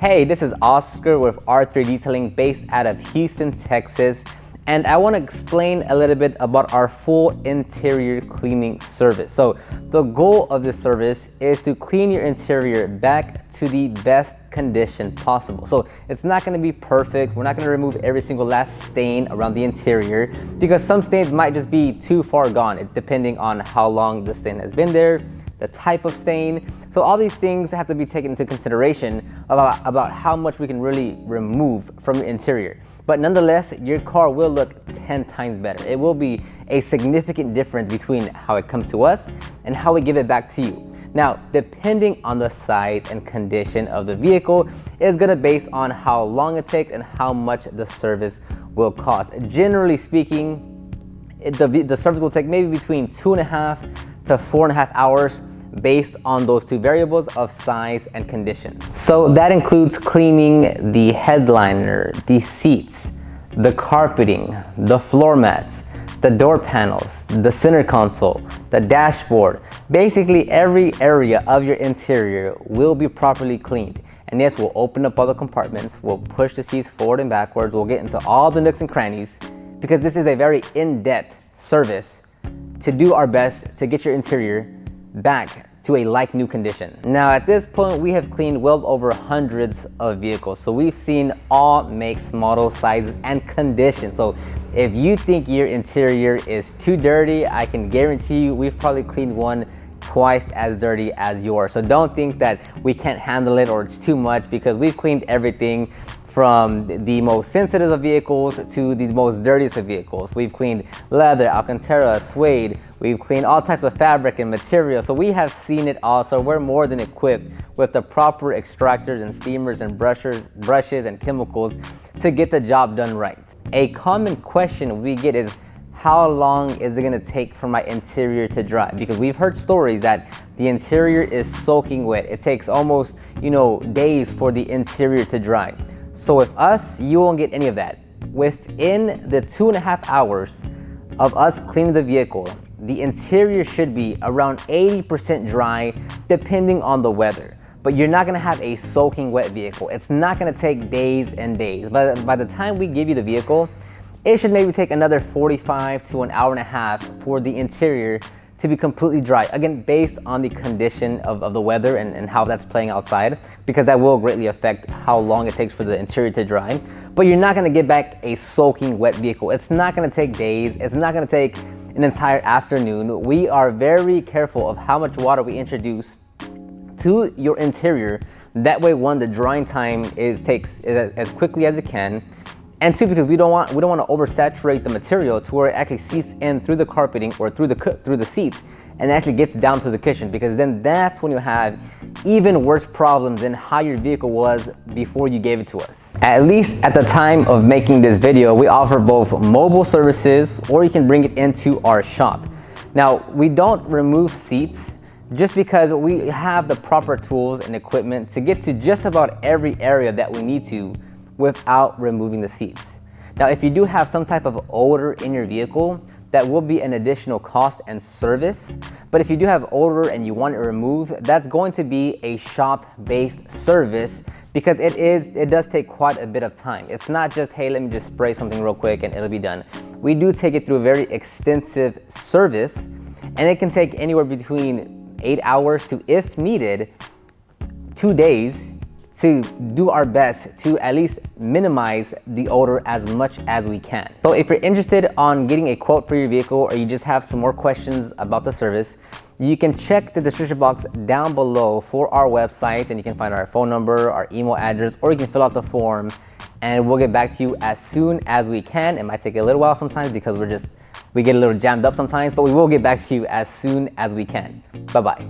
Hey, this is Oscar with R3 Detailing based out of Houston, Texas, and I want to explain a little bit about our full interior cleaning service. So the goal of this service is to clean your interior back to the best condition possible. So it's not going to be perfect. We're not going to remove every single last stain around the interior because some stains might just be too far gone, depending on how long the stain has been there, the type of stain. So all these things have to be taken into consideration about how much we can really remove from the interior. But nonetheless, your car will look 10 times better. It will be a significant difference between how it comes to us and how we give it back to you. Now, depending on the size and condition of the vehicle is gonna base on how long it takes and how much the service will cost. Generally speaking, the service will take maybe between 2.5 to 4.5 hours based on those two variables of size and condition. So that includes cleaning the headliner, the seats, the carpeting, the floor mats, the door panels, the center console, the dashboard. Basically every area of your interior will be properly cleaned. And yes, we'll open up all the compartments, we'll push the seats forward and backwards, we'll get into all the nooks and crannies because this is a very in-depth service to do our best to get your interior back to a like new condition. Now at this point, we have cleaned well over hundreds of vehicles. So we've seen all makes, models, sizes, and conditions. So if you think your interior is too dirty, I can guarantee you we've probably cleaned one twice as dirty as yours. So don't think that we can't handle it or it's too much, because we've cleaned everything from the most sensitive of vehicles to the most dirtiest of vehicles. We've cleaned leather, Alcantara, suede. We've cleaned all types of fabric and material. So we have seen it all. So we're more than equipped with the proper extractors and steamers and brushes and chemicals to get the job done right. A common question we get is, how long is it gonna take for my interior to dry? Because we've heard stories that the interior is soaking wet. It takes almost, days for the interior to dry. So with us, you won't get any of that. Within the 2.5 hours of us cleaning the vehicle, the interior should be around 80% dry, depending on the weather. But you're not gonna have a soaking wet vehicle. It's not gonna take days and days. But by the time we give you the vehicle, it should maybe take another 45 to an hour and a half for the interior to be completely dry. Again, based on the condition of the weather and how that's playing outside, because that will greatly affect how long it takes for the interior to dry. But you're not gonna get back a soaking wet vehicle. It's not gonna take days. It's not gonna take an entire afternoon. We are very careful of how much water we introduce to your interior. That way, one, the drying time takes as quickly as it can. And two, because we don't want to oversaturate the material to where it actually seeps in through the carpeting or through the seats and actually gets down to the cushion, because then that's when you have even worse problems than how your vehicle was before you gave it to us. At least at the time of making this video, we offer both mobile services, or you can bring it into our shop. Now, we don't remove seats just because we have the proper tools and equipment to get to just about every area that we need to without removing the seats. Now, if you do have some type of odor in your vehicle, that will be an additional cost and service. But if you do have odor and you want it removed, that's going to be a shop-based service, because it does take quite a bit of time. It's not just, hey, let me just spray something real quick and it'll be done. We do take it through a very extensive service, and it can take anywhere between 8 hours to, if needed, 2 days to do our best to at least minimize the odor as much as we can. So if you're interested on getting a quote for your vehicle, or you just have some more questions about the service, you can check the description box down below for our website, and you can find our phone number, our email address, or you can fill out the form and we'll get back to you as soon as we can. It might take a little while sometimes because we get a little jammed up sometimes, but we will get back to you as soon as we can. Bye-bye.